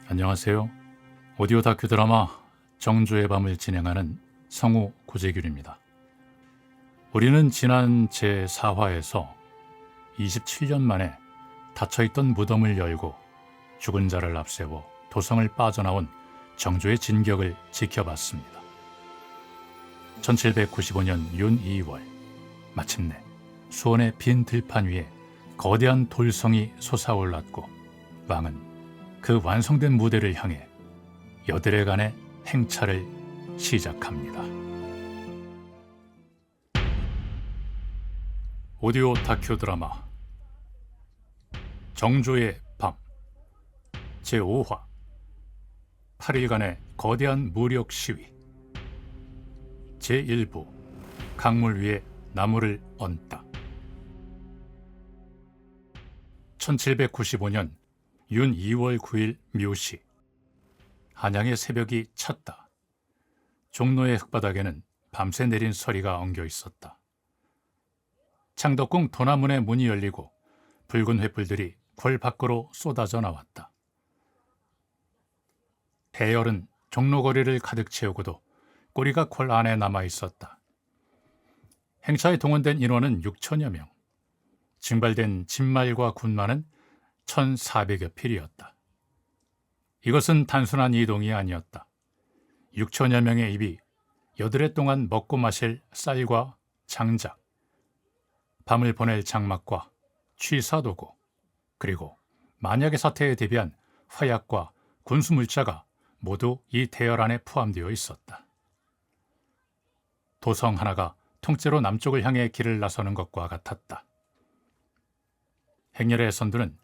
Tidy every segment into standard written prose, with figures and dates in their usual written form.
안녕하세요. 오디오 다큐 드라마 정조의 밤을 진행하는 성우 고재균입니다. 우리는 지난 제4화에서 27년 만에 닫혀있던 무덤을 열고 죽은 자를 앞세워 도성을 빠져나온 정조의 진격을 지켜봤습니다. 1795년 윤 2월 마침내 수원의 빈 들판 위에 거대한 돌성이 솟아올랐고 왕은 그 완성된 무대를 향해 여드레간의 행차를 시작합니다. 오디오 다큐 드라마 정조의 밤 제5화 8일간의 거대한 무력 시위 제1부 강물 위에 나무를 얹다. 1795년 윤 2월 9일 묘시 한양의 새벽이 찼다. 종로의 흙바닥에는 밤새 내린 서리가 엉겨 있었다. 창덕궁 도나문의 문이 열리고 붉은 횃불들이 궐 밖으로 쏟아져 나왔다. 대열은 종로거리를 가득 채우고도 꼬리가 궐 안에 남아 있었다. 행차에 동원된 인원은 6천여 명. 징발된 진말과 군마는 1,400여 필이었다. 이것은 단순한 이동이 아니었다. 6천여 명의 입이 여드레 동안 먹고 마실 쌀과 장작, 밤을 보낼 장막과 취사도구, 그리고 만약의 사태에 대비한 화약과 군수물자가 모두 이 대열 안에 포함되어 있었다. 도성 하나가 통째로 남쪽을 향해 길을 나서는 것과 같았다. 행렬의 선두는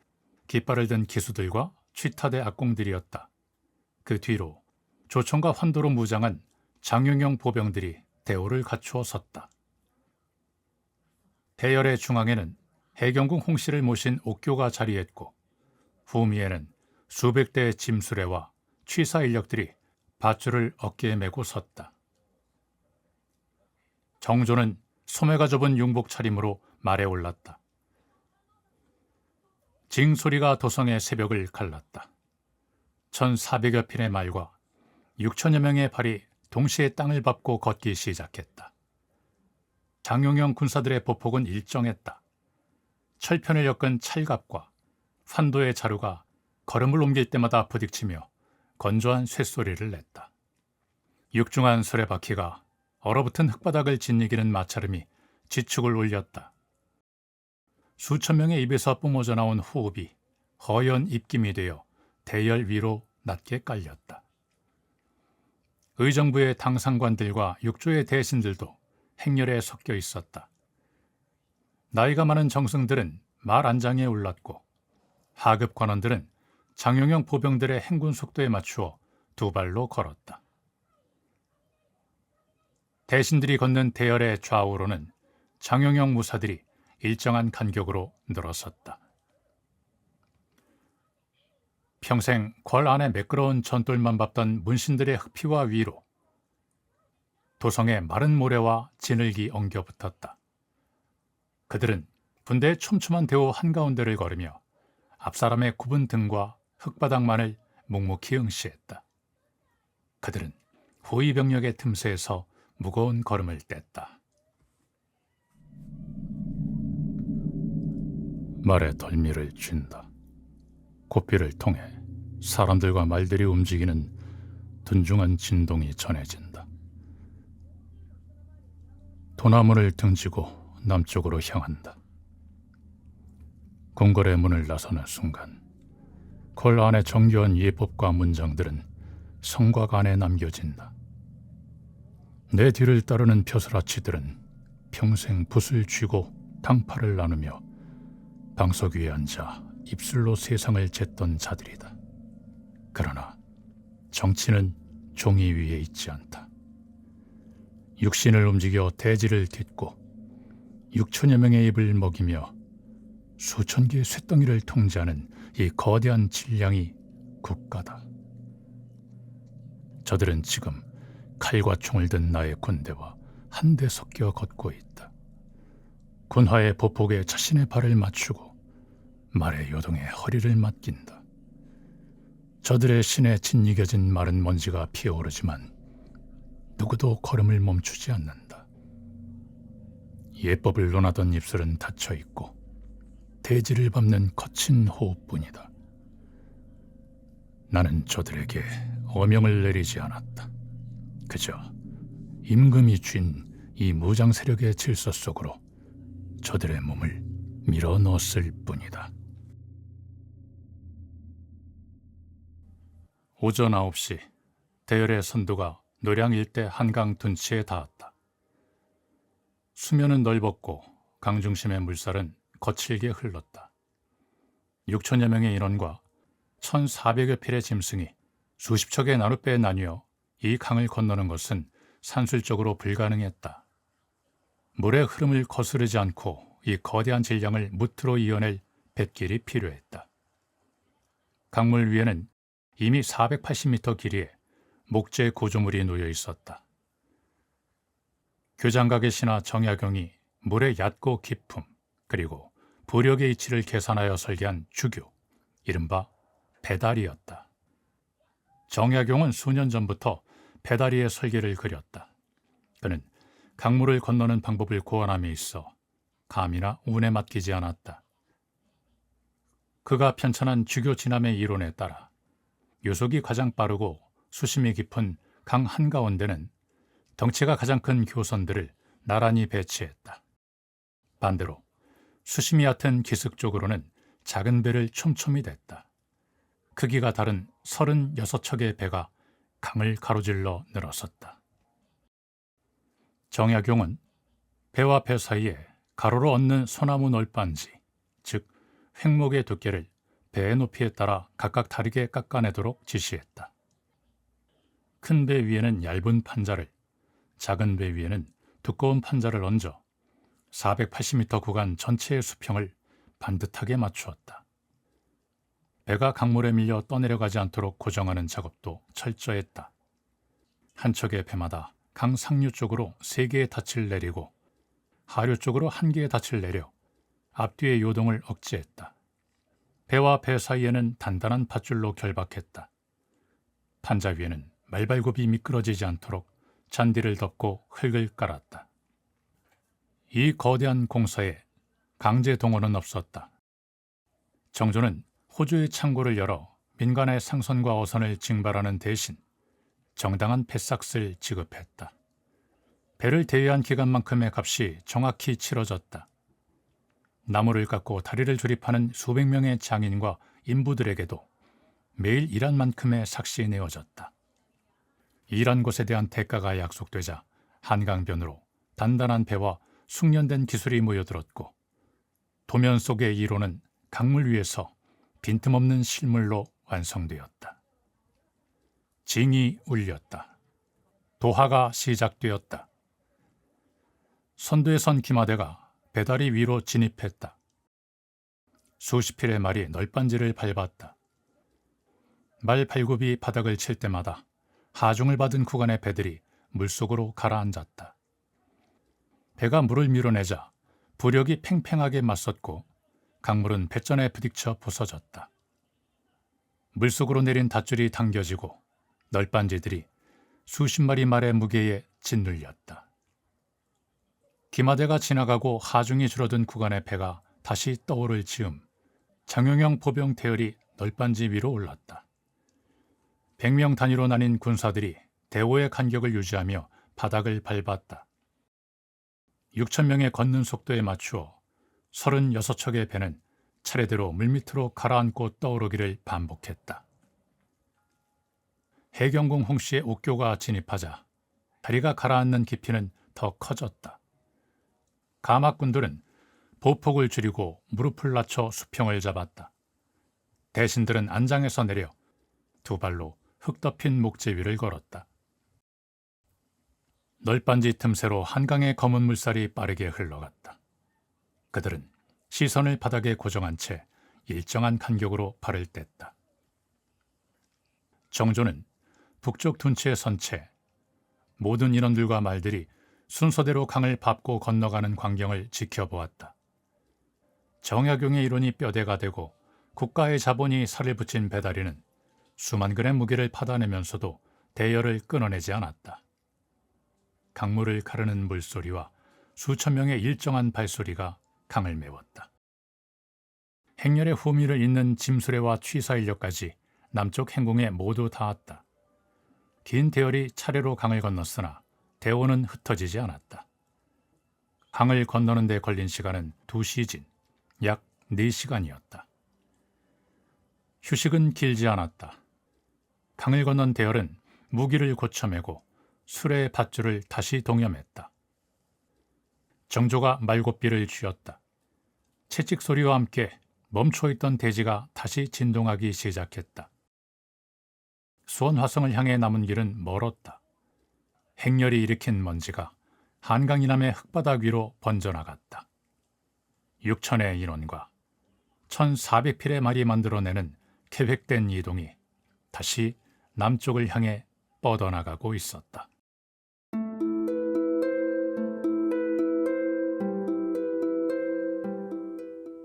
깃발을 든 기수들과 취타대 악공들이었다. 그 뒤로 조총과 환도로 무장한 장용영 보병들이 대오를 갖추어 섰다. 대열의 중앙에는 해경궁 홍씨를 모신 옥교가 자리했고 후미에는 수백 대의 짐수레와 취사 인력들이 밧줄을 어깨에 메고 섰다. 정조는 소매가 좁은 융복 차림으로 말에 올랐다. 징소리가 도성의 새벽을 갈랐다. 1,400여 필의 말과 6천여 명의 발이 동시에 땅을 밟고 걷기 시작했다. 장용영 군사들의 보폭은 일정했다. 철편을 엮은 찰갑과 환도의 자루가 걸음을 옮길 때마다 부딪히며 건조한 쇳소리를 냈다. 육중한 수레바퀴가 얼어붙은 흙바닥을 짓이기는 마찰음이 지축을 울렸다. 수천 명의 입에서 뿜어져 나온 호흡이 허연 입김이 되어 대열 위로 낮게 깔렸다. 의정부의 당상관들과 육조의 대신들도 행렬에 섞여 있었다. 나이가 많은 정승들은 말 안장에 올랐고 하급 관원들은 장용영 보병들의 행군 속도에 맞추어 두 발로 걸었다. 대신들이 걷는 대열의 좌우로는 장용영 무사들이 일정한 간격으로 늘어섰다. 평생 궐 안에 매끄러운 전돌만 밟던 문신들의 흑피와 위로 도성의 마른 모래와 진흙이 엉겨 붙었다. 그들은 군대의 촘촘한 대호 한가운데를 걸으며 앞사람의 굽은 등과 흙바닥만을 묵묵히 응시했다. 그들은 호위 병력의 틈새에서 무거운 걸음을 뗐다. 말에 덜미를 쥔다. 고삐를 통해 사람들과 말들이 움직이는 둔중한 진동이 전해진다. 도나문을 등지고 남쪽으로 향한다. 궁궐의 문을 나서는 순간 궐 안의 정교한 예법과 문장들은 성곽 안에 남겨진다. 내 뒤를 따르는 벼슬아치들은 평생 붓을 쥐고 당파를 나누며 방석 위에 앉아 입술로 세상을 쟀던 자들이다. 그러나 정치는 종이 위에 있지 않다. 육신을 움직여 대지를 딛고 6천여 명의 입을 먹이며 수천 개의 쇳덩이를 통제하는 이 거대한 질량이 국가다. 저들은 지금 칼과 총을 든 나의 군대와 한데 섞여 걷고 있다. 군화의 보폭에 자신의 발을 맞추고 말의 요동에 허리를 맡긴다. 저들의 신에 짓이겨진 마른 먼지가 피어오르지만 누구도 걸음을 멈추지 않는다. 예법을 논하던 입술은 닫혀 있고 대지를 밟는 거친 호흡뿐이다. 나는 저들에게 어명을 내리지 않았다. 그저 임금이 쥔 이 무장 세력의 질서 속으로 저들의 몸을 밀어 넣었을 뿐이다. 오전 9시 대열의 선두가 노량 일대 한강 둔치에 닿았다. 수면은 넓었고 강 중심의 물살은 거칠게 흘렀다. 6천여 명의 인원과 1,400여 필의 짐승이 수십 척의 나룻배에 나뉘어 이 강을 건너는 것은 산술적으로 불가능했다. 물의 흐름을 거스르지 않고 이 거대한 질량을 무트로 이어낼 뱃길이 필요했다. 강물 위에는 이미 480m 길이의 목재 구조물이 놓여 있었다. 교장각의 신하 정약용이 물의 얕고 깊음 그리고 부력의 이치를 계산하여 설계한 주교, 이른바 배다리였다. 정약용은 수년 전부터 배다리의 설계를 그렸다. 그는 강물을 건너는 방법을 고안함에 있어 감이나 운에 맡기지 않았다. 그가 편찬한 주교 진암의 이론에 따라 요속이 가장 빠르고 수심이 깊은 강 한가운데는 덩치가 가장 큰 교선들을 나란히 배치했다. 반대로 수심이 얕은 기슭 쪽으로는 작은 배를 촘촘히 댔다. 크기가 다른 36척의 배가 강을 가로질러 늘어섰다. 정약용은 배와 배 사이에 가로로 얹는 소나무 널빤지, 즉 횡목의 두께를 배의 높이에 따라 각각 다르게 깎아내도록 지시했다. 큰 배 위에는 얇은 판자를, 작은 배 위에는 두꺼운 판자를 얹어 480m 구간 전체의 수평을 반듯하게 맞추었다. 배가 강물에 밀려 떠내려가지 않도록 고정하는 작업도 철저했다. 한 척의 배마다 강 상류 쪽으로 3개의 닻을 내리고 하류 쪽으로 1개의 닻을 내려 앞뒤의 요동을 억제했다. 배와 배 사이에는 단단한 밧줄로 결박했다. 판자 위에는 말발굽이 미끄러지지 않도록 잔디를 덮고 흙을 깔았다. 이 거대한 공사에 강제 동원은 없었다. 정조는 호주의 창고를 열어 민간의 상선과 어선을 징발하는 대신 정당한 배삭을 지급했다. 배를 대여한 기간만큼의 값이 정확히 치러졌다. 나무를 깎고 다리를 조립하는 수백 명의 장인과 인부들에게도 매일 일한 만큼의 삭시 내어졌다. 일한 곳에 대한 대가가 약속되자 한강변으로 단단한 배와 숙련된 기술이 모여들었고 도면 속의 이론은 강물 위에서 빈틈없는 실물로 완성되었다. 징이 울렸다. 도하가 시작되었다. 선두에 선 기마대가 배다리 위로 진입했다. 수십 필의 말이 널빤지를 밟았다. 말 발굽이 바닥을 칠 때마다 하중을 받은 구간의 배들이 물속으로 가라앉았다. 배가 물을 밀어내자 부력이 팽팽하게 맞섰고 강물은 배전에 부딪혀 부서졌다. 물속으로 내린 닷줄이 당겨지고 널빤지들이 수십 마리 말의 무게에 짓눌렸다. 기마대가 지나가고 하중이 줄어든 구간의 배가 다시 떠오를 즈음 장용영 보병 대열이 널빤지 위로 올랐다. 100명 단위로 나뉜 군사들이 대오의 간격을 유지하며 바닥을 밟았다. 6,000명의 걷는 속도에 맞추어 36척의 배는 차례대로 물밑으로 가라앉고 떠오르기를 반복했다. 해경궁 홍씨의 옥교가 진입하자 다리가 가라앉는 깊이는 더 커졌다. 가막군들은 보폭을 줄이고 무릎을 낮춰 수평을 잡았다. 대신들은 안장에서 내려 두 발로 흙 덮인 목재 위를 걸었다. 널빤지 틈새로 한강의 검은 물살이 빠르게 흘러갔다. 그들은 시선을 바닥에 고정한 채 일정한 간격으로 발을 뗐다. 정조는 북쪽 둔치에 선 채 모든 인원들과 말들이 순서대로 강을 밟고 건너가는 광경을 지켜보았다. 정약용의 이론이 뼈대가 되고 국가의 자본이 살을 붙인 배다리는 수만 근의 무게를 받아내면서도 대열을 끊어내지 않았다. 강물을 가르는 물소리와 수천 명의 일정한 발소리가 강을 메웠다. 행렬의 후미를 잇는 짐수레와 취사인력까지 남쪽 행궁에 모두 닿았다. 긴 대열이 차례로 강을 건넜으나 대원은 흩어지지 않았다. 강을 건너는 데 걸린 시간은 2시진, 약 4시간이었다. 휴식은 길지 않았다. 강을 건넌 대열은 무기를 고쳐매고 수레의 밧줄을 다시 동여맸다. 정조가 말고삐를 쥐었다. 채찍 소리와 함께 멈춰있던 대지가 다시 진동하기 시작했다. 수원 화성을 향해 남은 길은 멀었다. 행렬이 일으킨 먼지가 한강 이남의 흙바닥 위로 번져나갔다. 6천의 인원과 1,400필의 말이 만들어내는 계획된 이동이 다시 남쪽을 향해 뻗어나가고 있었다.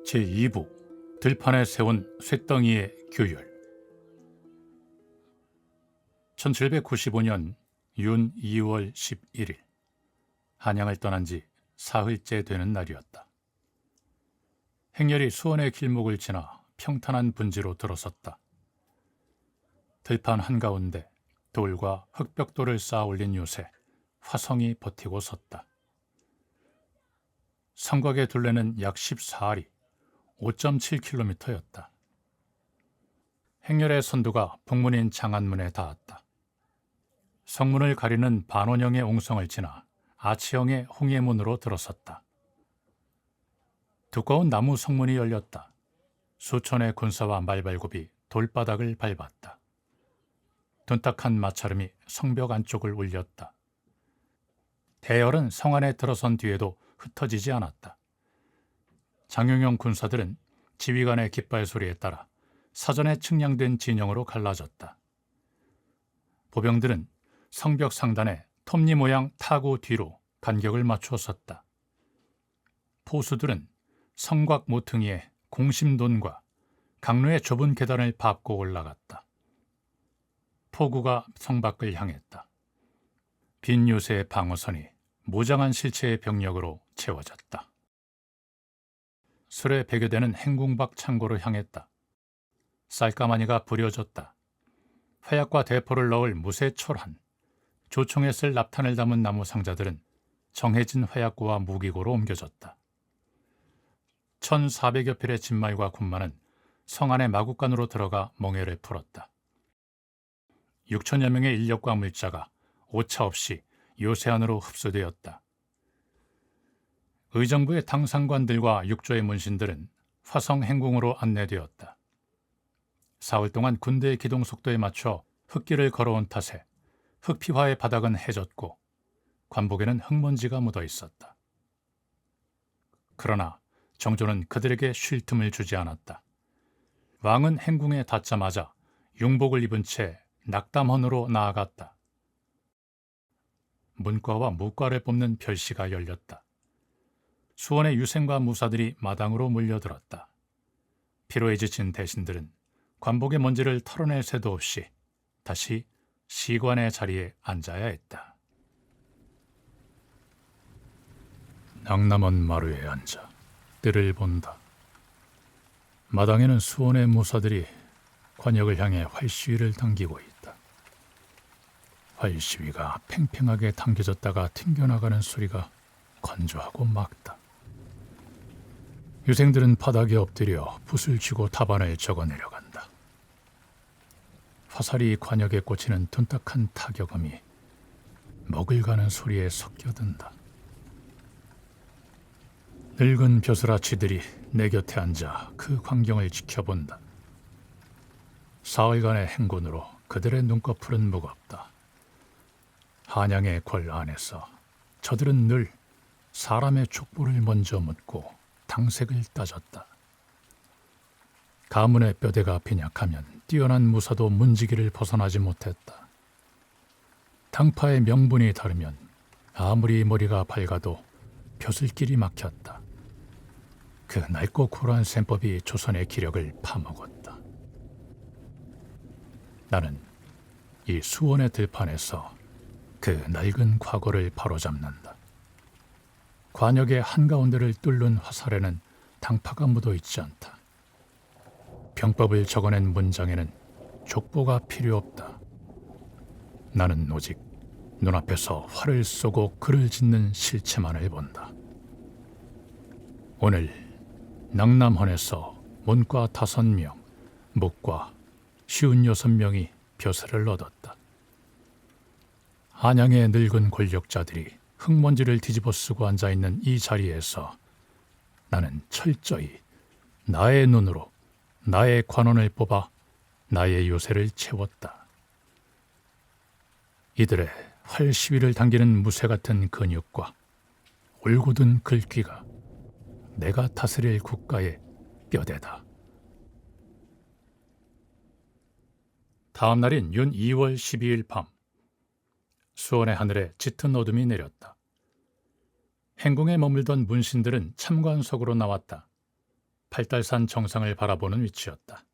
제2부 들판에 세운 쇳덩이의 규율. 1795년 윤 2월 11일 한양을 떠난 지 사흘째 되는 날이었다. 행렬이 수원의 길목을 지나 평탄한 분지로 들어섰다. 들판 한가운데 돌과 흙벽돌을 쌓아 올린 요새 화성이 버티고 섰다. 성곽의 둘레는 약 14아리, 5.7km였다. 행렬의 선두가 북문인 장안문에 닿았다. 성문을 가리는 반원형의 옹성을 지나 아치형의 홍해문으로 들어섰다. 두꺼운 나무 성문이 열렸다. 수천의 군사와 말발굽이 돌바닥을 밟았다. 둔탁한 마차름이 성벽 안쪽을 울렸다. 대열은 성 안에 들어선 뒤에도 흩어지지 않았다. 장용영 군사들은 지휘관의 깃발 소리에 따라 사전에 측량된 진영으로 갈라졌다. 보병들은 성벽 상단에 톱니 모양 타구 뒤로 간격을 맞춰 섰다. 포수들은 성곽 모퉁이에 공심돈과 강로의 좁은 계단을 밟고 올라갔다. 포구가 성 밖을 향했다. 빈 요새의 방어선이 무장한 실체의 병력으로 채워졌다. 술에 배교되는 행궁 밖 창고로 향했다. 쌀가마니가 부려졌다. 회약과 대포를 넣을 무쇠 철한, 조총에 쓸 납탄을 담은 나무 상자들은 정해진 회약고와 무기고로 옮겨졌다. 1,400여 필의 진말과 군마는 성 안의 마국간으로 들어가 멍에를 풀었다. 6천여 명의 인력과 물자가 오차 없이 요새 안으로 흡수되었다. 의정부의 당상관들과 육조의 문신들은 화성 행궁으로 안내되었다. 사흘 동안 군대의 기동 속도에 맞춰 흙길을 걸어온 탓에 흙피화의 바닥은 해졌고 관복에는 흙먼지가 묻어 있었다. 그러나 정조는 그들에게 쉴 틈을 주지 않았다. 왕은 행궁에 닿자마자 융복을 입은 채 낙담헌으로 나아갔다. 문과와 무과를 뽑는 별시가 열렸다. 수원의 유생과 무사들이 마당으로 몰려들었다. 피로에 지친 대신들은 관복의 먼지를 털어낼 새도 없이 다시 시관의 자리에 앉아야 했다. 낭남원 마루에 앉아 뜰을 본다. 마당에는 수원의 무사들이 관역을 향해 활시위를 당기고 있다. 활시위가 팽팽하게 당겨졌다가 튕겨나가는 소리가 건조하고 막다. 유생들은 바닥에 엎드려 붓을 쥐고 답안을 적어 내려간다. 화살이 관역에 꽂히는 둔탁한 타격음이 먹을 가는 소리에 섞여든다. 늙은 벼슬아치들이 내 곁에 앉아 그 광경을 지켜본다. 사흘간의 행군으로 그들의 눈꺼풀은 무겁다. 한양의 궐 안에서 저들은 늘 사람의 족보를 먼저 묻고 당색을 따졌다. 가문의 뼈대가 빈약하면 뛰어난 무사도 문지기를 벗어나지 못했다. 당파의 명분이 다르면 아무리 머리가 밝아도 벼슬길이 막혔다. 그 낡고 고루한 셈법이 조선의 기력을 파먹었다. 나는 이 수원의 들판에서 그 낡은 과거를 바로잡는다. 관역의 한가운데를 뚫는 화살에는 당파가 묻어 있지 않다. 병법을 적어낸 문장에는 족보가 필요 없다. 나는 오직 눈앞에서 활을 쏘고 글을 짓는 실체만을 본다. 오늘 낭남헌에서 문과 5명, 목과 56명이 벼슬을 얻었다. 한양의 늙은 권력자들이 흙먼지를 뒤집어 쓰고 앉아있는 이 자리에서 나는 철저히 나의 눈으로 나의 관원을 뽑아 나의 요새를 채웠다. 이들의 활 시위를 당기는 무쇠 같은 근육과 올곧은 글귀가 내가 다스릴 국가의 뼈대다. 다음 날인 윤 2월 12일 밤, 수원의 하늘에 짙은 어둠이 내렸다. 행궁에 머물던 문신들은 참관석으로 나왔다. 팔달산 정상을 바라보는 위치였다.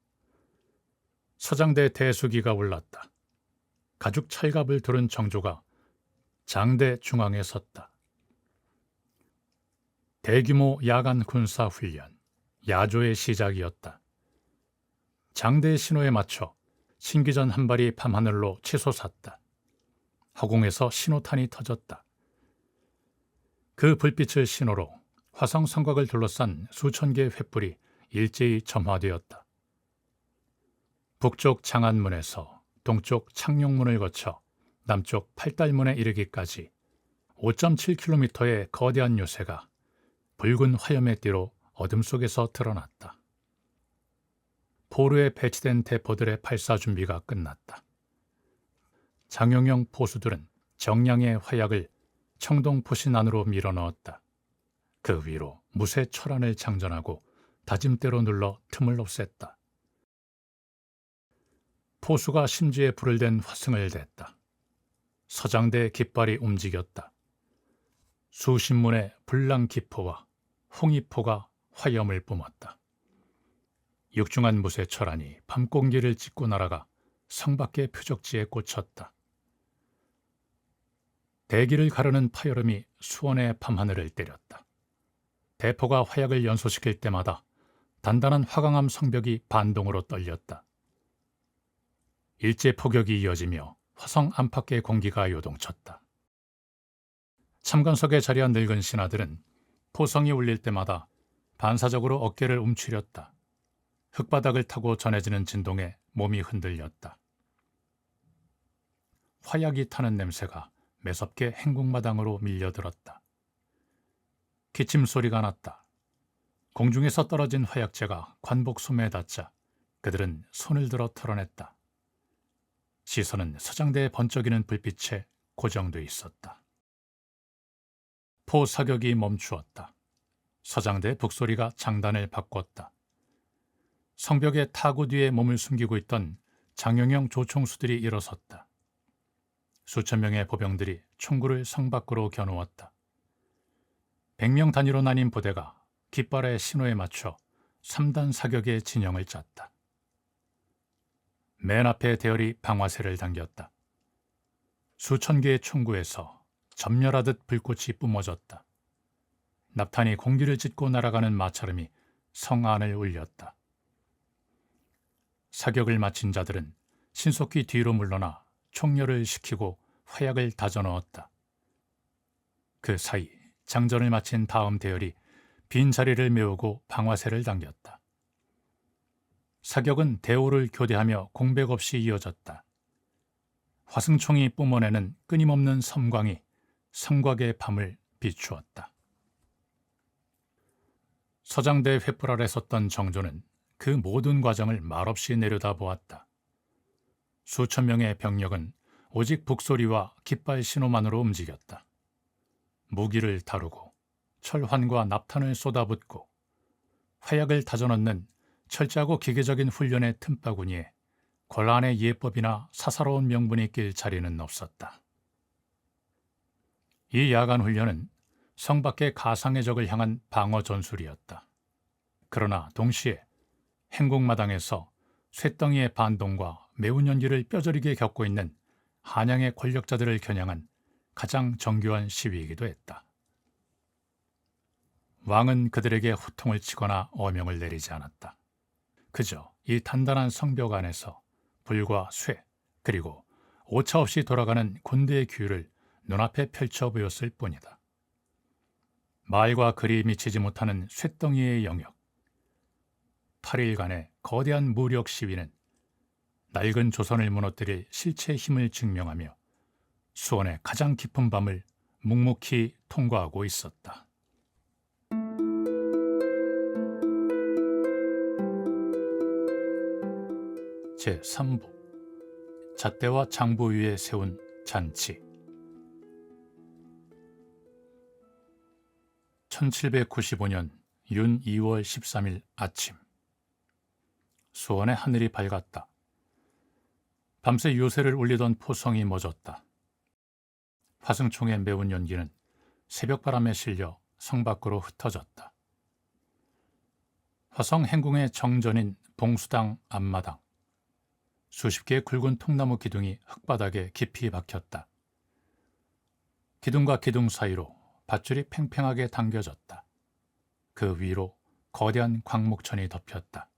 서장대 대수기가 올랐다. 가죽 찰갑을 두른 정조가 장대 중앙에 섰다. 대규모 야간 군사 훈련, 야조의 시작이었다. 장대의 신호에 맞춰 신기전 한 발이 밤하늘로 치솟았다. 허공에서 신호탄이 터졌다. 그 불빛을 신호로 화성 성곽을 둘러싼 수천 개의 횃불이 일제히 점화되었다. 북쪽 장안문에서 동쪽 창룡문을 거쳐 남쪽 팔달문에 이르기까지 5.7km의 거대한 요새가 붉은 화염의 띠로 어둠 속에서 드러났다. 포로에 배치된 대포들의 발사 준비가 끝났다. 장영영 포수들은 정량의 화약을 청동 포신 안으로 밀어넣었다. 그 위로 무쇠 철안을 장전하고 다짐대로 눌러 틈을 없앴다. 포수가 심지에 불을 댄 화승을 댔다. 서장대 깃발이 움직였다. 수십 문의 불랑기포와 홍이포가 화염을 뿜었다. 육중한 무쇠 철안이 밤공기를 찢고 날아가 성 밖의 표적지에 꽂혔다. 대기를 가르는 파열음이 수원의 밤하늘을 때렸다. 대포가 화약을 연소시킬 때마다 단단한 화강암 성벽이 반동으로 떨렸다. 일제 포격이 이어지며 화성 안팎의 공기가 요동쳤다. 참관석에 자리한 늙은 신하들은 포성이 울릴 때마다 반사적으로 어깨를 움츠렸다. 흙바닥을 타고 전해지는 진동에 몸이 흔들렸다. 화약이 타는 냄새가 매섭게 행궁마당으로 밀려들었다. 기침 소리가 났다. 공중에서 떨어진 화약재가 관복 소매에 닿자 그들은 손을 들어 털어냈다. 시선은 서장대에 번쩍이는 불빛에 고정돼 있었다. 포 사격이 멈추었다. 서장대 북소리가 장단을 바꿨다. 성벽의 타구 뒤에 몸을 숨기고 있던 장영영 조총수들이 일어섰다. 수천 명의 보병들이 총구를 성 밖으로 겨누었다. 100명 단위로 나뉜 부대가 깃발의 신호에 맞춰 3단 사격의 진영을 짰다. 맨 앞에 대열이 방화쇠를 당겼다. 수천 개의 총구에서 점멸하듯 불꽃이 뿜어졌다. 납탄이 공기를 찢고 날아가는 마찰음이 성 안을 울렸다. 사격을 마친 자들은 신속히 뒤로 물러나 총열을 식히고 화약을 다져 넣었다. 그 사이 장전을 마친 다음 대열이 빈 자리를 메우고 방화쇠를 당겼다. 사격은 대오를 교대하며 공백 없이 이어졌다. 화승총이 뿜어내는 끊임없는 섬광이 성곽의 밤을 비추었다. 서장대 횃불 아래 섰던 정조는 그 모든 과정을 말없이 내려다보았다. 수천 명의 병력은 오직 북소리와 깃발 신호만으로 움직였다. 무기를 다루고 철환과 납탄을 쏟아붓고 화약을 다져넣는 철저하고 기계적인 훈련의 틈바구니에 권한의 예법이나 사사로운 명분이 낄 자리는 없었다. 이 야간 훈련은 성 밖의 가상의 적을 향한 방어 전술이었다. 그러나 동시에 행궁마당에서 쇳덩이의 반동과 매운 연기를 뼈저리게 겪고 있는 한양의 권력자들을 겨냥한 가장 정교한 시위이기도 했다. 왕은 그들에게 호통을 치거나 어명을 내리지 않았다. 그저 이 단단한 성벽 안에서 불과 쇠 그리고 오차 없이 돌아가는 군대의 규율을 눈앞에 펼쳐 보였을 뿐이다. 말과 글이 미치지 못하는 쇳덩이의 영역. 8일간의 거대한 무력 시위는 낡은 조선을 무너뜨릴 실체 힘을 증명하며 수원의 가장 깊은 밤을 묵묵히 통과하고 있었다. 제3부 잣대와 장부 위에 세운 잔치. 1795년 윤 2월 13일 아침, 수원의 하늘이 밝았다. 밤새 요새를 울리던 포성이 멎었다. 화승총의 매운 연기는 새벽바람에 실려 성 밖으로 흩어졌다. 화성 행궁의 정전인 봉수당 앞마당. 수십 개의 굵은 통나무 기둥이 흙바닥에 깊이 박혔다. 기둥과 기둥 사이로 밧줄이 팽팽하게 당겨졌다. 그 위로 거대한 광목천이 덮였다.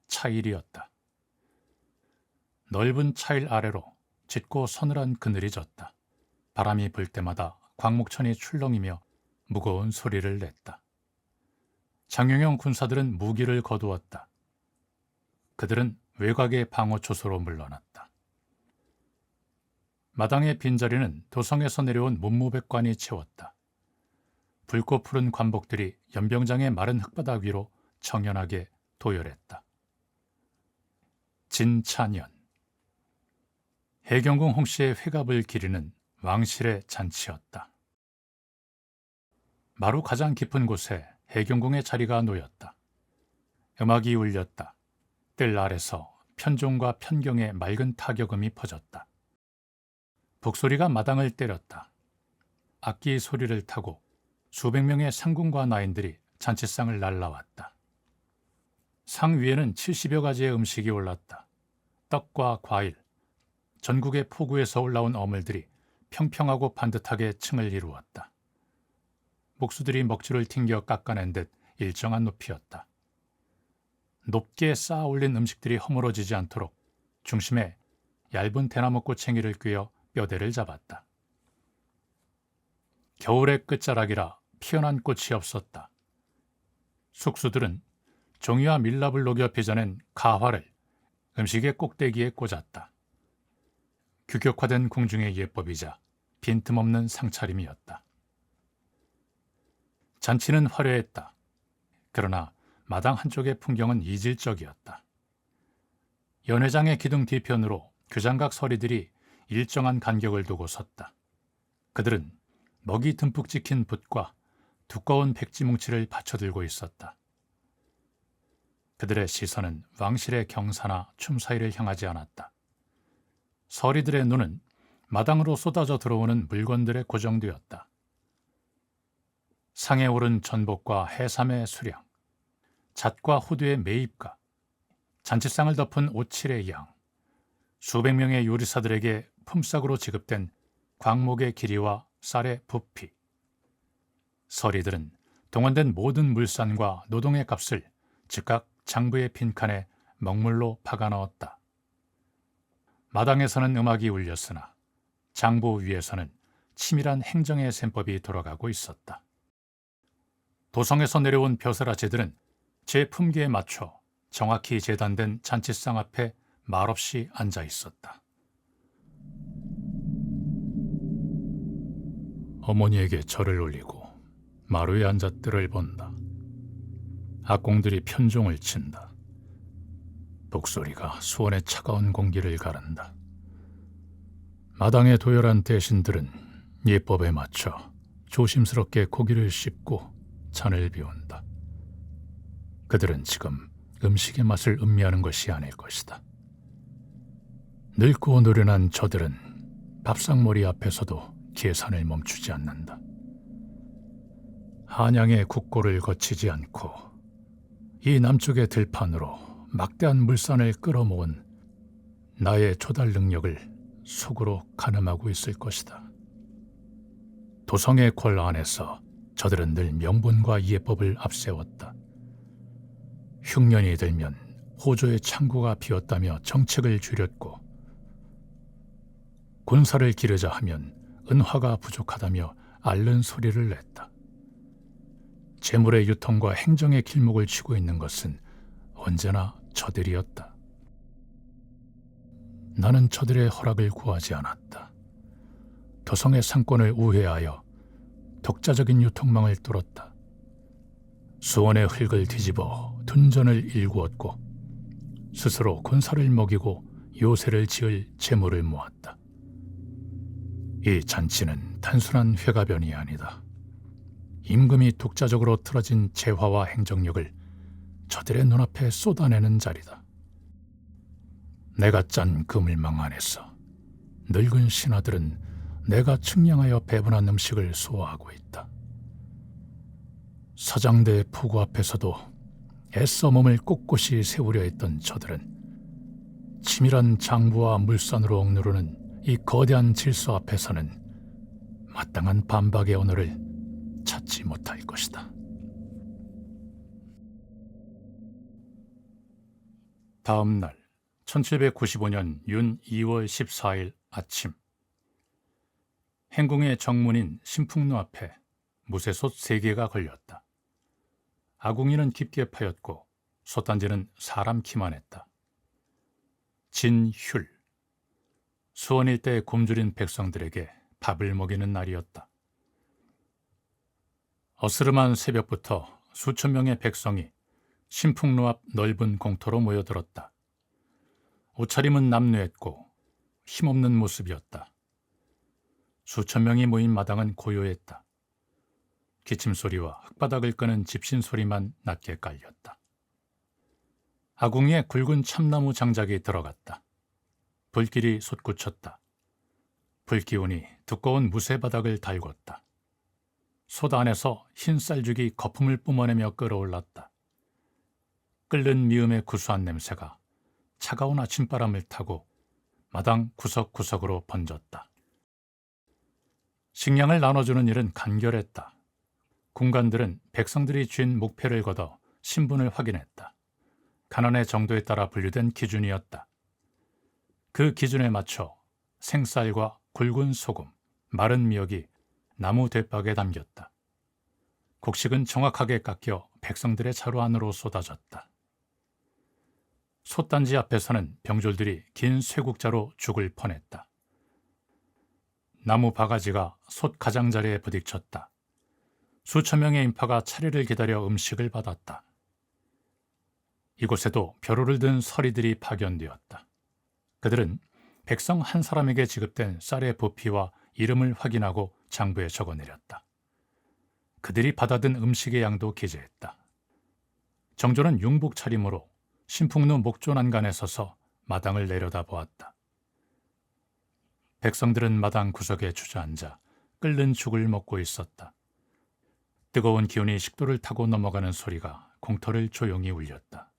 차일이었다. 넓은 차일 아래로 짙고 서늘한 그늘이 졌다. 바람이 불 때마다 광목천이 출렁이며 무거운 소리를 냈다. 장용영 군사들은 무기를 거두었다. 그들은 외곽의 방어초소로 물러났다. 마당의 빈자리는 도성에서 내려온 문무백관이 채웠다. 붉고 푸른 관복들이 연병장의 마른 흙바닥 위로 청연하게 도열했다. 진찬연. 해경궁 홍씨의 회갑을 기리는 왕실의 잔치였다. 마루 가장 깊은 곳에 해경궁의 자리가 놓였다. 음악이 울렸다. 뜰 아래서 편종과 편경의 맑은 타격음이 퍼졌다. 북소리가 마당을 때렸다. 악기 소리를 타고 수백 명의 상궁과 나인들이 잔치상을 날라왔다. 상 위에는 70여 가지의 음식이 올랐다. 떡과 과일, 전국의 포구에서 올라온 어물들이 평평하고 반듯하게 층을 이루었다. 목수들이 먹줄을 튕겨 깎아낸 듯 일정한 높이였다. 높게 쌓아 올린 음식들이 허물어지지 않도록 중심에 얇은 대나무 꼬챙이를 꿰어 뼈대를 잡았다. 겨울의 끝자락이라 피어난 꽃이 없었다. 숙수들은 종이와 밀랍을 녹여 빚어낸 가화를 음식의 꼭대기에 꽂았다. 규격화된 궁중의 예법이자 빈틈없는 상차림이었다. 잔치는 화려했다. 그러나 마당 한쪽의 풍경은 이질적이었다. 연회장의 기둥 뒤편으로 규장각 서리들이 일정한 간격을 두고 섰다. 그들은 먹이 듬뿍 찍힌 붓과 두꺼운 백지 뭉치를 받쳐들고 있었다. 그들의 시선은 왕실의 경사나 춤 사이를 향하지 않았다. 서리들의 눈은 마당으로 쏟아져 들어오는 물건들에 고정되었다. 상에 오른 전복과 해삼의 수량, 잣과 호두의 매입가, 잔치상을 덮은 오칠의 양, 수백 명의 요리사들에게 품삯으로 지급된 광목의 길이와 쌀의 부피. 서리들은 동원된 모든 물산과 노동의 값을 즉각 장부의 빈칸에 먹물로 박아 넣었다. 마당에서는 음악이 울렸으나 장부 위에서는 치밀한 행정의 셈법이 돌아가고 있었다. 도성에서 내려온 벼슬아치들은 제 품기에 맞춰 정확히 재단된 잔치상 앞에 말없이 앉아 있었다. 어머니에게 절을 올리고 마루에 앉아 뜰을 본다. 악공들이 편종을 친다. 북소리가 수원의 차가운 공기를 가른다. 마당에 도열한 대신들은 예법에 맞춰 조심스럽게 고기를 씹고 잔을 비운다. 그들은 지금 음식의 맛을 음미하는 것이 아닐 것이다. 늙고 노련한 저들은 밥상머리 앞에서도 계산을 멈추지 않는다. 한양의 국고를 거치지 않고 이 남쪽의 들판으로 막대한 물산을 끌어모은 나의 조달 능력을 속으로 가늠하고 있을 것이다. 도성의 궐 안에서 저들은 늘 명분과 예법을 앞세웠다. 흉년이 들면 호조의 창고가 비었다며 정책을 줄였고, 군사를 기르자 하면 은화가 부족하다며 앓는 소리를 냈다. 재물의 유통과 행정의 길목을 치고 있는 것은 언제나 저들이었다. 나는 저들의 허락을 구하지 않았다. 도성의 상권을 우회하여 독자적인 유통망을 뚫었다. 수원의 흙을 뒤집어 둔전을 일구었고, 스스로 군사를 먹이고 요새를 지을 재물을 모았다. 이 잔치는 단순한 회가변이 아니다. 임금이 독자적으로 틀어진 재화와 행정력을 저들의 눈앞에 쏟아내는 자리다. 내가 짠 그물망 안에서 늙은 신하들은 내가 측량하여 배분한 음식을 소화하고 있다. 서장대 포구 앞에서도 애써 몸을 꼿꼿이 세우려 했던 저들은 치밀한 장부와 물선으로 억누르는 이 거대한 질서 앞에서는 마땅한 반박의 언어를 찾지 못할 것이다. 다음 날 1795년 윤 2월 14일 아침, 행궁의 정문인 신풍루 앞에 무쇠솥 3개가 걸렸다. 아궁이는 깊게 파였고 솥단지는 사람 키만 했다. 진휴, 수원 일대에 굶주린 백성들에게 밥을 먹이는 날이었다. 어스름한 새벽부터 수천 명의 백성이 신풍루 앞 넓은 공터로 모여들었다. 옷차림은 남루했고 힘없는 모습이었다. 수천 명이 모인 마당은 고요했다. 기침소리와 흙바닥을 끄는 집신소리만 낮게 깔렸다. 아궁이에 굵은 참나무 장작이 들어갔다. 불길이 솟구쳤다. 불기운이 두꺼운 무쇠바닥을 달궜다. 솥 안에서 흰 쌀죽이 거품을 뿜어내며 끓어올랐다. 끓는 미음의 구수한 냄새가 차가운 아침바람을 타고 마당 구석구석으로 번졌다. 식량을 나눠주는 일은 간결했다. 군관들은 백성들이 쥔 목패를 걷어 신분을 확인했다. 가난의 정도에 따라 분류된 기준이었다. 그 기준에 맞춰 생쌀과 굵은 소금, 마른 미역이 나무 대박에 담겼다. 곡식은 정확하게 깎여 백성들의 차로 안으로 쏟아졌다. 솥단지 앞에서는 병졸들이 긴 쇠국자로 죽을 퍼냈다. 나무 바가지가 솥 가장자리에 부딪혔다. 수천 명의 인파가 차례를 기다려 음식을 받았다. 이곳에도 벼루를 든 서리들이 파견되었다. 그들은 백성 한 사람에게 지급된 쌀의 부피와 이름을 확인하고 장부에 적어내렸다. 그들이 받아든 음식의 양도 기재했다. 정조는 융복 차림으로 신풍루 목조 난간에 서서 마당을 내려다보았다. 백성들은 마당 구석에 주저앉아 끓는 죽을 먹고 있었다. 뜨거운 기운이 식도를 타고 넘어가는 소리가 공터를 조용히 울렸다.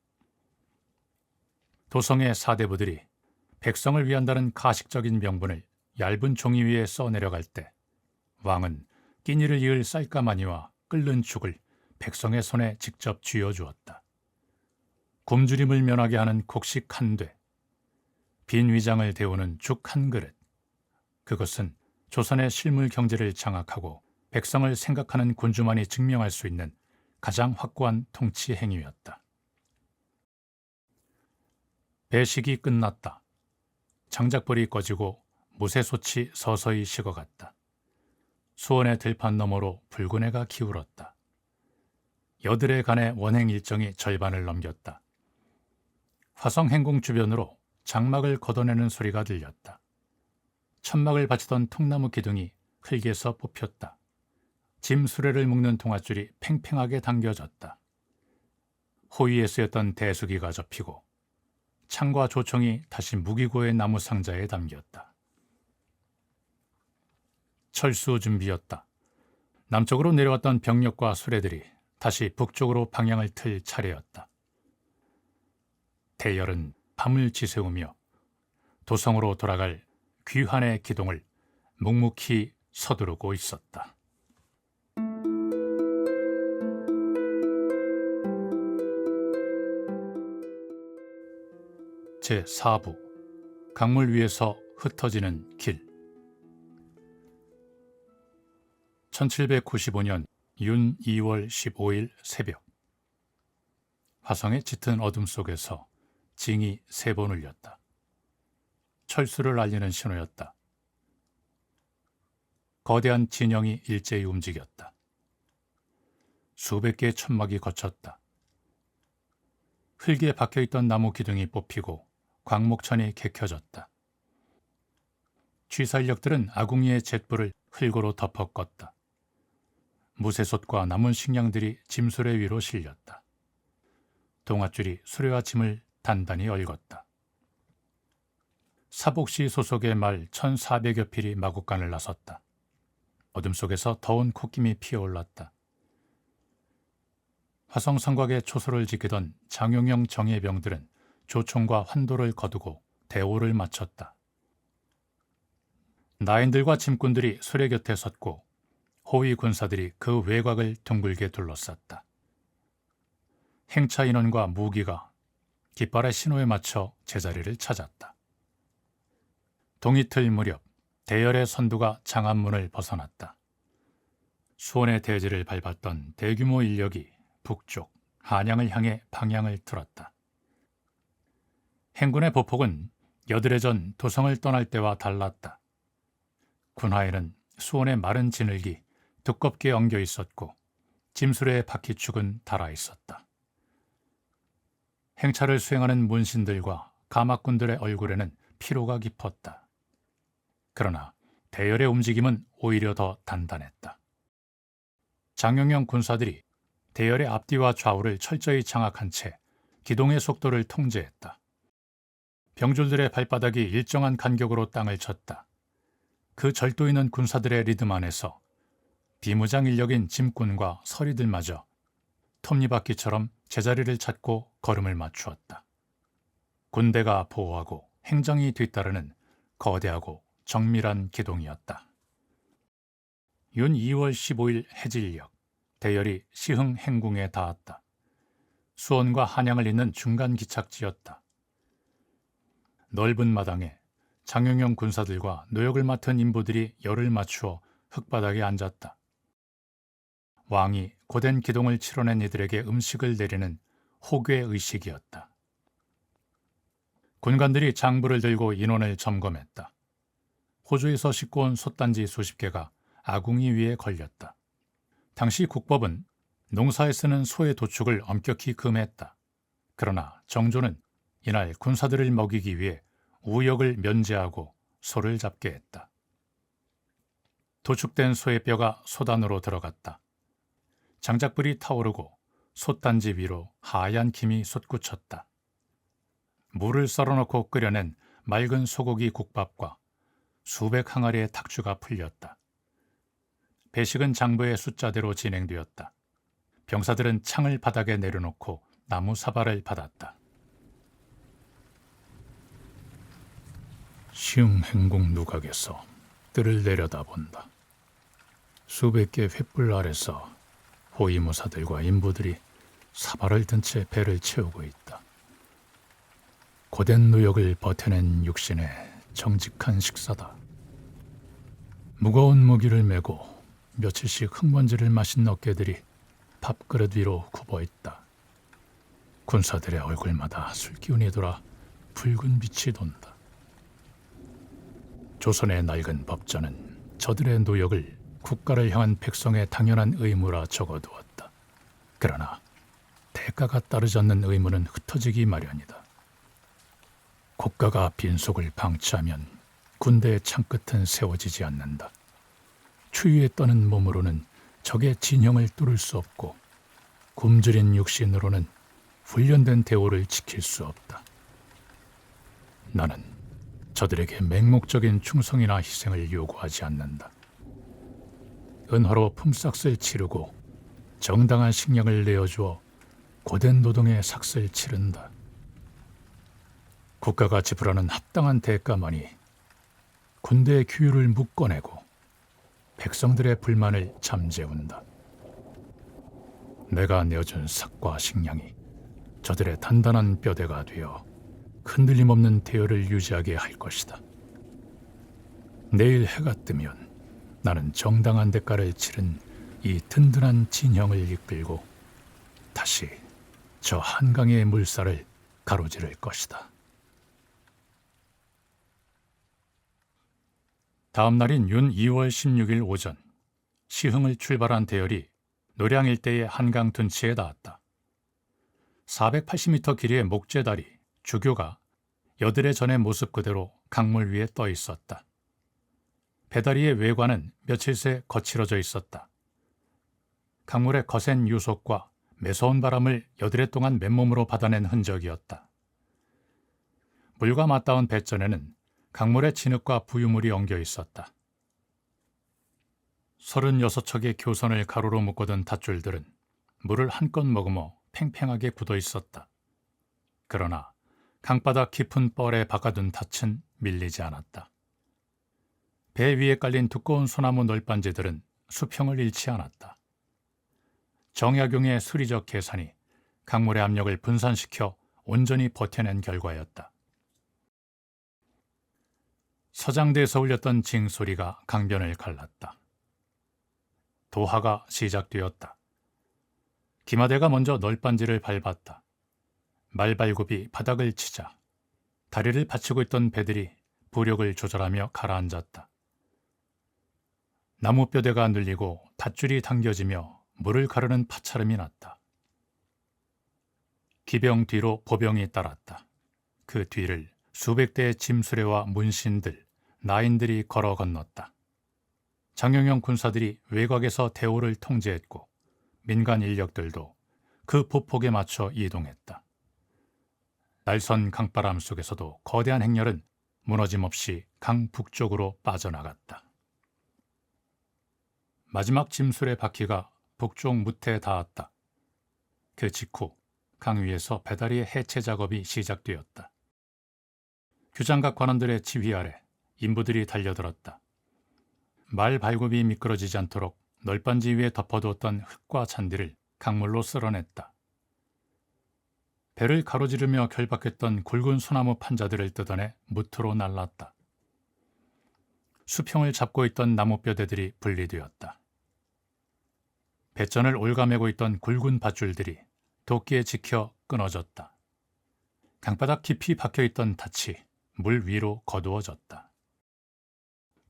도성의 사대부들이 백성을 위한다는 가식적인 명분을 얇은 종이 위에 써내려갈 때 왕은 끼니를 이을 쌀가마니와 끓는 죽을 백성의 손에 직접 쥐어주었다. 굶주림을 면하게 하는 곡식 한 돼, 빈 위장을 데우는 죽 한 그릇, 그것은 조선의 실물 경제를 장악하고 백성을 생각하는 군주만이 증명할 수 있는 가장 확고한 통치 행위였다. 배식이 끝났다. 장작불이 꺼지고 무쇠솥이 서서히 식어갔다. 수원의 들판 너머로 붉은 해가 기울었다. 여들의 간의 원행 일정이 절반을 넘겼다. 화성행궁 주변으로 장막을 걷어내는 소리가 들렸다. 천막을 받치던 통나무 기둥이 흙에서 뽑혔다. 짐 수레를 묶는 동아줄이 팽팽하게 당겨졌다. 호위에 쓰였던 대수기가 접히고 창과 조청이 다시 무기고의 나무 상자에 담겼다. 철수 준비였다. 남쪽으로 내려왔던 병력과 수레들이 다시 북쪽으로 방향을 틀 차례였다. 대열은 밤을 지새우며 도성으로 돌아갈 귀환의 기동을 묵묵히 서두르고 있었다. 제4부 강물 위에서 흩어지는 길. 1795년 윤 2월 15일 새벽, 화성의 짙은 어둠 속에서 징이 3번 울렸다. 철수를 알리는 신호였다. 거대한 진영이 일제히 움직였다. 수백 개의 천막이 거쳤다. 흙에 박혀있던 나무 기둥이 뽑히고 광목천이 개켜졌다. 취살력들은 아궁이의 잿불을 흙으로 덮어 껐다. 무쇠솥과 남은 식량들이 짐수레 위로 실렸다. 동아줄이 수레와 짐을 단단히 얽었다. 사복시 소속의 말 1,400여 필이 마국간을 나섰다. 어둠 속에서 더운 콧김이 피어올랐다. 화성 성곽의 초소를 지키던 장용영 정예병들은 조총과 환도를 거두고 대오를 마쳤다. 나인들과 짐꾼들이 수레 곁에 섰고 호위 군사들이 그 외곽을 둥글게 둘러쌌다. 행차 인원과 무기가 깃발의 신호에 맞춰 제자리를 찾았다. 동이틀 무렵 대열의 선두가 장안문을 벗어났다. 수원의 대지를 밟았던 대규모 인력이 북쪽 한양을 향해 방향을 틀었다. 행군의 보폭은 여드레 전 도성을 떠날 때와 달랐다. 군하에는 수원의 마른 진흙이 두껍게 엉겨 있었고 짐수레의 바퀴축은 달아 있었다. 행차를 수행하는 문신들과 가막군들의 얼굴에는 피로가 깊었다. 그러나 대열의 움직임은 오히려 더 단단했다. 장용영 군사들이 대열의 앞뒤와 좌우를 철저히 장악한 채 기동의 속도를 통제했다. 병졸들의 발바닥이 일정한 간격으로 땅을 쳤다. 그 절도 있는 군사들의 리듬 안에서 비무장 인력인 짐꾼과 서리들마저 톱니바퀴처럼 제자리를 찾고 걸음을 맞추었다. 군대가 보호하고 행정이 뒤따르는 거대하고 정밀한 기동이었다. 윤 2월 15일 해질녘, 대열이 시흥 행궁에 닿았다. 수원과 한양을 잇는 중간 기착지였다. 넓은 마당에 장용영 군사들과 노역을 맡은 인부들이 열을 맞추어 흙바닥에 앉았다. 왕이 고된 기동을 치러낸 이들에게 음식을 내리는 호궤 의식이었다. 군관들이 장부를 들고 인원을 점검했다. 호주에서 싣고 온 솥단지 수십 개가 아궁이 위에 걸렸다. 당시 국법은 농사에 쓰는 소의 도축을 엄격히 금했다. 그러나 정조는 이날 군사들을 먹이기 위해 우역을 면제하고 소를 잡게 했다. 도축된 소의 뼈가 소단으로 들어갔다. 장작불이 타오르고 솥단지 위로 하얀 김이 솟구쳤다. 물을 썰어넣고 끓여낸 맑은 소고기 국밥과 수백 항아리의 탁주가 풀렸다. 배식은 장부의 숫자대로 진행되었다. 병사들은 창을 바닥에 내려놓고 나무 사발을 받았다. 시흥 행궁 누각에서 뜰을 내려다본다. 수백 개의 횃불 아래서 호위무사들과 인부들이 사발을 든 채 배를 채우고 있다. 고된 노역을 버텨낸 육신의 정직한 식사다. 무거운 무기를 메고 며칠씩 흙먼지를 마신 어깨들이 밥그릇 위로 굽어있다. 군사들의 얼굴마다 술기운이 돌아 붉은 빛이 돈다. 조선의 낡은 법전은 저들의 노역을 국가를 향한 백성의 당연한 의무라 적어두었다. 그러나 대가가 따르지 않는 의무는 흩어지기 마련이다. 국가가 빈속을 방치하면 군대의 창끝은 세워지지 않는다. 추위에 떠는 몸으로는 적의 진형을 뚫을 수 없고 굶주린 육신으로는 훈련된 대오를 지킬 수 없다. 나는 저들에게 맹목적인 충성이나 희생을 요구하지 않는다. 은화로 품삯을 치르고 정당한 식량을 내어주어 고된 노동의 삭슬 치른다. 국가가 지불하는 합당한 대가만이 군대의 규율을 묶어내고 백성들의 불만을 잠재운다. 내가 내어준 삭과 식량이 저들의 단단한 뼈대가 되어 흔들림 없는 대열을 유지하게 할 것이다. 내일 해가 뜨면 나는 정당한 대가를 치른 이 든든한 진영을 이끌고 다시 저 한강의 물살을 가로지를 것이다. 다음 날인 윤 2월 16일 오전, 시흥을 출발한 대열이 노량 일대의 한강 둔치에 닿았다. 480m 길이의 목재다리, 주교가 여드레 전의 모습 그대로 강물 위에 떠 있었다. 배다리의 외관은 며칠 새 거칠어져 있었다. 강물의 거센 유속과 매서운 바람을 여드레 동안 맨몸으로 받아낸 흔적이었다. 물과 맞닿은 배전에는 강물의 진흙과 부유물이 엉겨 있었다. 36척의 교선을 가로로 묶어둔 닷줄들은 물을 한껏 머금어 팽팽하게 굳어 있었다. 그러나 강바닥 깊은 뻘에 박아둔 닻은 밀리지 않았다. 배 위에 깔린 두꺼운 소나무 널빤지들은 수평을 잃지 않았다. 정약용의 수리적 계산이 강물의 압력을 분산시켜 온전히 버텨낸 결과였다. 서장대에서 울렸던 징소리가 강변을 갈랐다. 도하가 시작되었다. 기마대가 먼저 널빤지를 밟았다. 말발굽이 바닥을 치자 다리를 받치고 있던 배들이 부력을 조절하며 가라앉았다. 나무뼈대가 눌리고 닷줄이 당겨지며 물을 가르는 파차름이 났다. 기병 뒤로 보병이 따랐다. 그 뒤를 수백 대의 짐수레와 문신들, 나인들이 걸어 건넜다. 장영영 군사들이 외곽에서 대오를 통제했고 민간 인력들도 그 보폭에 맞춰 이동했다. 날선 강바람 속에서도 거대한 행렬은 무너짐 없이 강 북쪽으로 빠져나갔다. 마지막 짐술의 바퀴가 북쪽 무태에 닿았다. 그 직후 강 위에서 배다리의 해체 작업이 시작되었다. 규장각 관원들의 지휘 아래 인부들이 달려들었다. 말 발굽이 미끄러지지 않도록 널빤지 위에 덮어두었던 흙과 잔디를 강물로 쓸어냈다. 배를 가로지르며 결박했던 굵은 소나무 판자들을 뜯어내 무트로 날랐다. 수평을 잡고 있던 나무뼈대들이 분리되었다. 배전을 올가매고 있던 굵은 밧줄들이 도끼에 지켜 끊어졌다. 강바닥 깊이 박혀있던 닻이 물 위로 거두어졌다.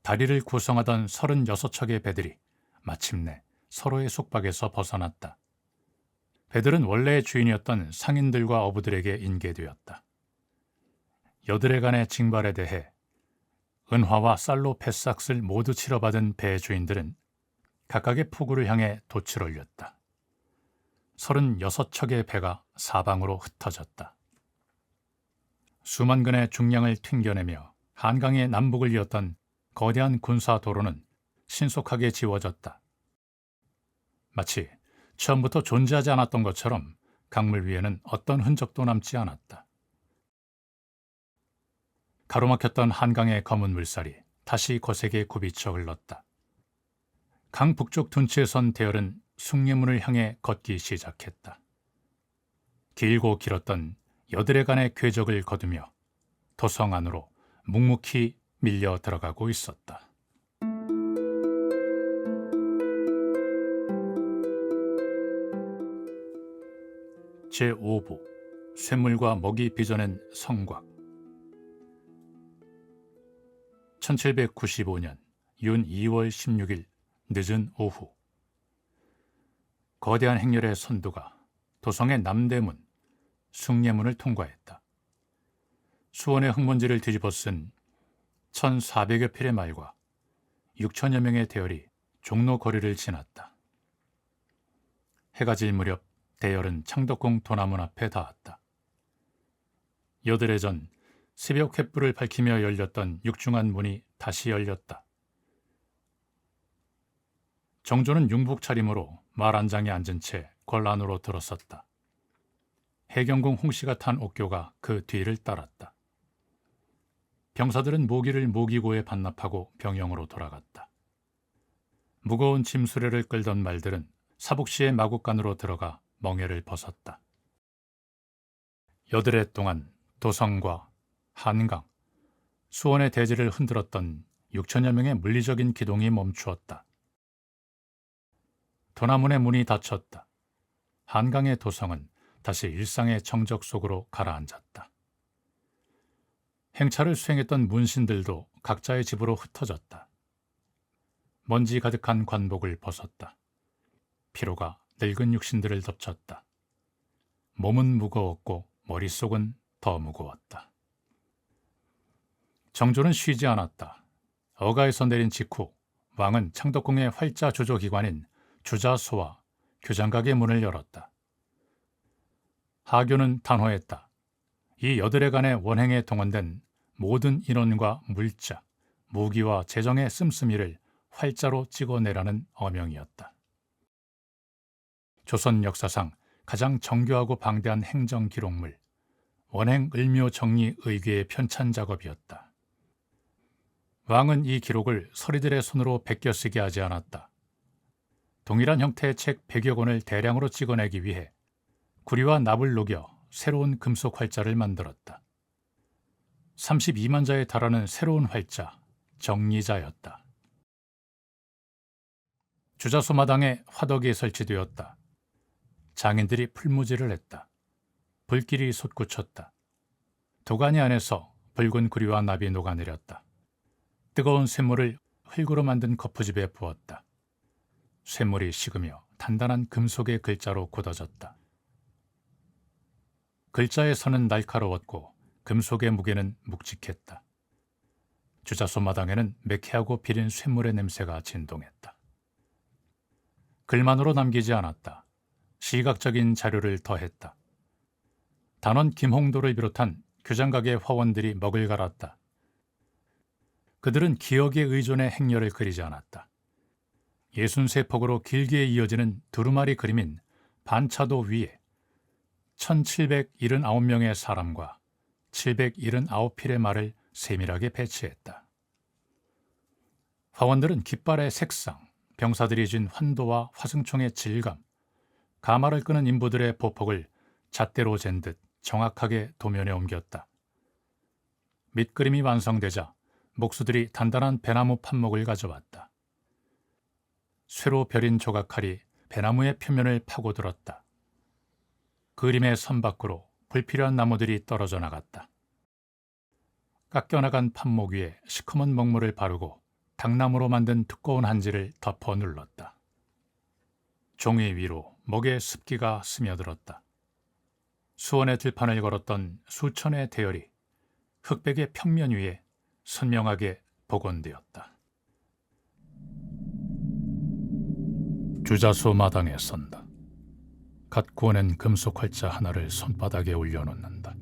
다리를 구성하던 36척의 배들이 마침내 서로의 속박에서 벗어났다. 배들은 원래의 주인이었던 상인들과 어부들에게 인계되었다. 여드레 간의 징발에 대해 은화와 쌀로 뱃삭을 모두 치러받은 배의 주인들은 각각의 포구를 향해 돛을 올렸다. 36척의 배가 사방으로 흩어졌다. 수만 근의 중량을 튕겨내며 한강의 남북을 이었던 거대한 군사 도로는 신속하게 지워졌다. 마치 처음부터 존재하지 않았던 것처럼 강물 위에는 어떤 흔적도 남지 않았다. 가로막혔던 한강의 검은 물살이 다시 거세게 굽이쳐 흘렀다. 강 북쪽 둔치에 선 대열은 숭례문을 향해 걷기 시작했다. 길고 길었던 여드레 간의 궤적을 거두며 도성 안으로 묵묵히 밀려 들어가고 있었다. 제5부 쇠물과 먹이 빚어낸 성곽. 1795년 윤 2월 16일 늦은 오후, 거대한 행렬의 선두가 도성의 남대문, 숭례문을 통과했다. 수원의 흙먼지를 뒤집어 쓴 1,400여 필의 말과 6천여 명의 대열이 종로 거리를 지났다. 해가 질 무렵 대열은 창덕궁 도남문 앞에 닿았다. 여드레 전 새벽 횃불을 밝히며 열렸던 육중한 문이 다시 열렸다. 정조는 융복 차림으로 말 안장에 앉은 채 궐 안으로 들어섰다. 해경궁 홍씨가 탄 옥교가 그 뒤를 따랐다. 병사들은 모기를 모기고에 반납하고 병영으로 돌아갔다. 무거운 짐 수레를 끌던 말들은 사복시의 마국간으로 들어가 멍에를 벗었다. 여드레 동안 도성과 한강, 수원의 대지를 흔들었던 6천여 명의 물리적인 기동이 멈추었다. 도남문의 문이 닫혔다. 한강의 도성은 다시 일상의 정적 속으로 가라앉았다. 행차를 수행했던 문신들도 각자의 집으로 흩어졌다. 먼지 가득한 관복을 벗었다. 피로가 늙은 육신들을 덮쳤다. 몸은 무거웠고 머릿속은 더 무거웠다. 정조는 쉬지 않았다. 어가에서 내린 직후 왕은 창덕궁의 활자 조조기관인 주자소와 교장각의 문을 열었다. 하교는 단호했다. 이 여드레간의 원행에 동원된 모든 인원과 물자, 무기와 재정의 씀씀이를 활자로 찍어내라는 어명이었다. 조선 역사상 가장 정교하고 방대한 행정 기록물, 원행 을묘 정리 의궤의 편찬 작업이었다. 왕은 이 기록을 서리들의 손으로 베껴 쓰게 하지 않았다. 동일한 형태의 책 100여 권을 대량으로 찍어내기 위해 구리와 납을 녹여 새로운 금속 활자를 만들었다. 32만 자에 달하는 새로운 활자, 정리자였다. 주자소 마당에 화덕이 설치되었다. 장인들이 풀무지를 했다. 불길이 솟구쳤다. 도가니 안에서 붉은 구리와 납이 녹아내렸다. 뜨거운 쇳물을 흙으로 만든 거푸집에 부었다. 쇳물이 식으며 단단한 금속의 글자로 굳어졌다. 글자의 선은 날카로웠고 금속의 무게는 묵직했다. 주자소 마당에는 매캐하고 비린 쇳물의 냄새가 진동했다. 글만으로 남기지 않았다. 시각적인 자료를 더했다. 단원 김홍도를 비롯한 교장각의 화원들이 먹을 갈았다. 그들은 기억에 의존해 행렬을 그리지 않았다. 63폭으로 길게 이어지는 두루마리 그림인 반차도 위에 1779명의 사람과 779필의 말을 세밀하게 배치했다. 화원들은 깃발의 색상, 병사들이 쥔 환도와 화승총의 질감, 가마를 끄는 인부들의 보폭을 잣대로 잰 듯 정확하게 도면에 옮겼다. 밑그림이 완성되자 목수들이 단단한 배나무 판목을 가져왔다. 쇠로 벼린 조각칼이 배나무의 표면을 파고들었다. 그림의 선 밖으로 불필요한 나무들이 떨어져 나갔다. 깎여나간 판목 위에 시커먼 먹물을 바르고 당나무로 만든 두꺼운 한지를 덮어 눌렀다. 종이 위로 목의 습기가 스며들었다. 수원의 들판을 걸었던 수천의 대열이 흑백의 평면 위에 선명하게 복원되었다. 주자소 마당에 선다. 갓 구워낸 금속 활자 하나를 손바닥에 올려놓는다.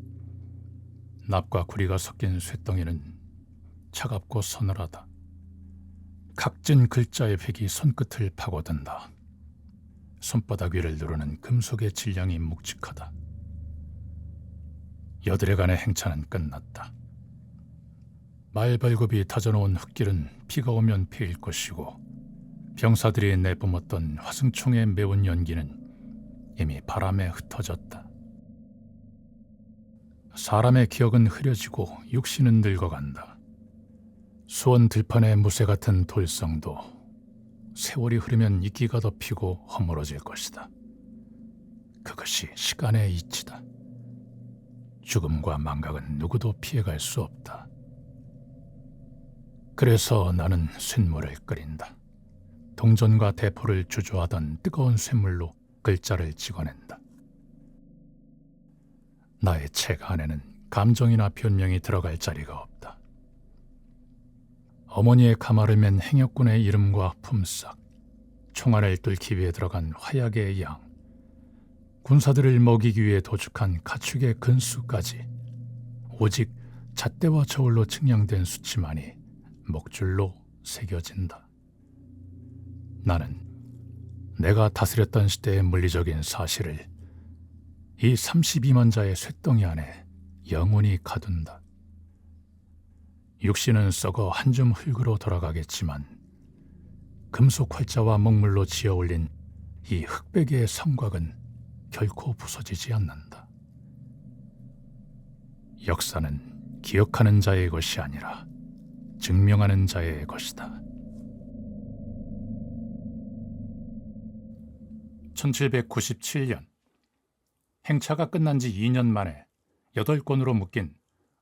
납과 구리가 섞인 쇳덩이는 차갑고 서늘하다. 각진 글자의 획이 손끝을 파고든다. 손바닥 위를 누르는 금속의 질량이 묵직하다. 여드레간의 행차는 끝났다. 말발굽이 다져놓은 흙길은 비가 오면 패일 것이고 병사들이 내뿜었던 화승총의 매운 연기는 이미 바람에 흩어졌다. 사람의 기억은 흐려지고 육신은 늙어간다. 수원 들판의 무쇠 같은 돌성도 세월이 흐르면 이끼가 덮이고 허물어질 것이다. 그것이 시간의 이치다. 죽음과 망각은 누구도 피해갈 수 없다. 그래서 나는 쇳물을 끓인다. 동전과 대포를 주저하던 뜨거운 쇳물로 글자를 찍어낸다. 나의 책 안에는 감정이나 변명이 들어갈 자리가 없다. 어머니의 가마를 맨 행역군의 이름과 품삯, 총알을 뚫기 위해 들어간 화약의 양, 군사들을 먹이기 위해 도축한 가축의 근수까지 오직 잣대와 저울로 측량된 수치만이 목줄로 새겨진다. 나는 내가 다스렸던 시대의 물리적인 사실을 이 32만 자의 쇳덩이 안에 영원히 가둔다. 육신은 썩어 한 줌 흙으로 돌아가겠지만 금속 활자와 먹물로 지어 올린 이 흑백의 성곽은 결코 부서지지 않는다. 역사는 기억하는 자의 것이 아니라 증명하는 자의 것이다. 1797년 행차가 끝난 지 2년 만에 8권으로 묶인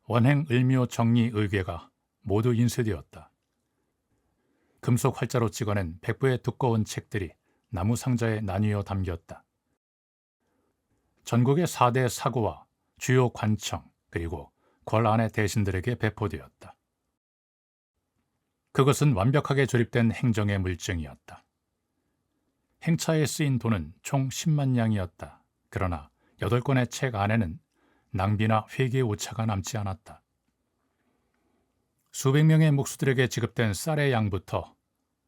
원행 을묘 정리 의궤가 모두 인쇄되었다. 금속 활자로 찍어낸 100부의 두꺼운 책들이 나무 상자에 나뉘어 담겼다. 전국의 4대 사고와 주요 관청 그리고 궐 안의 대신들에게 배포되었다. 그것은 완벽하게 조립된 행정의 물증이었다. 행차에 쓰인 돈은 총 10만 냥이었다. 그러나 8권의 책 안에는 낭비나 회계의 오차가 남지 않았다. 수백 명의 목수들에게 지급된 쌀의 양부터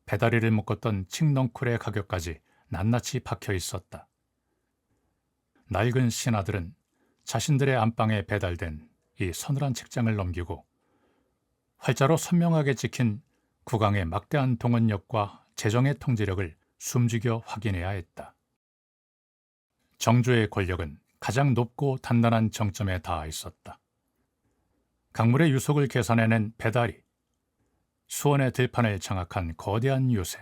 배다리를 묶었던 칡넝쿨의 가격까지 낱낱이 박혀 있었다. 낡은 신하들은 자신들의 안방에 배달된 이 서늘한 책장을 넘기고 활자로 선명하게 찍힌 국왕의 막대한 동원력과 재정의 통제력을 숨죽여 확인해야 했다. 정조의 권력은 가장 높고 단단한 정점에 닿아 있었다. 강물의 유속을 계산해낸 배다리, 수원의 들판을 장악한 거대한 요새,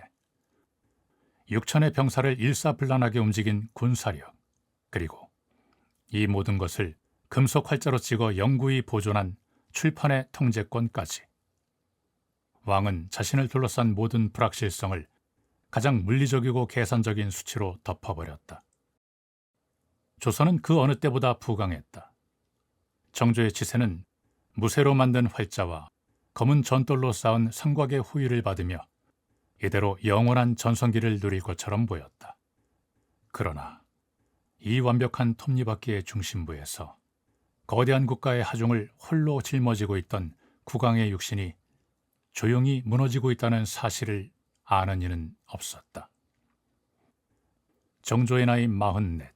6천의 병사를 일사불란하게 움직인 군사력, 그리고 이 모든 것을 금속 활자로 찍어 영구히 보존한 출판의 통제권까지. 왕은 자신을 둘러싼 모든 불확실성을 가장 물리적이고 계산적인 수치로 덮어버렸다. 조선은 그 어느 때보다 부강했다. 정조의 치세는 무쇠로 만든 활자와 검은 전돌로 쌓은 성곽의 후위를 받으며 이대로 영원한 전성기를 누릴 것처럼 보였다. 그러나 이 완벽한 톱니바퀴의 중심부에서 거대한 국가의 하중을 홀로 짊어지고 있던 국왕의 육신이 조용히 무너지고 있다는 사실을 아는 이는 없었다. 정조의 나이 44,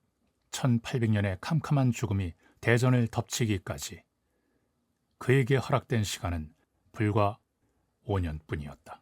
1800년의 캄캄한 죽음이 대전을 덮치기까지 그에게 허락된 시간은 불과 5년뿐이었다.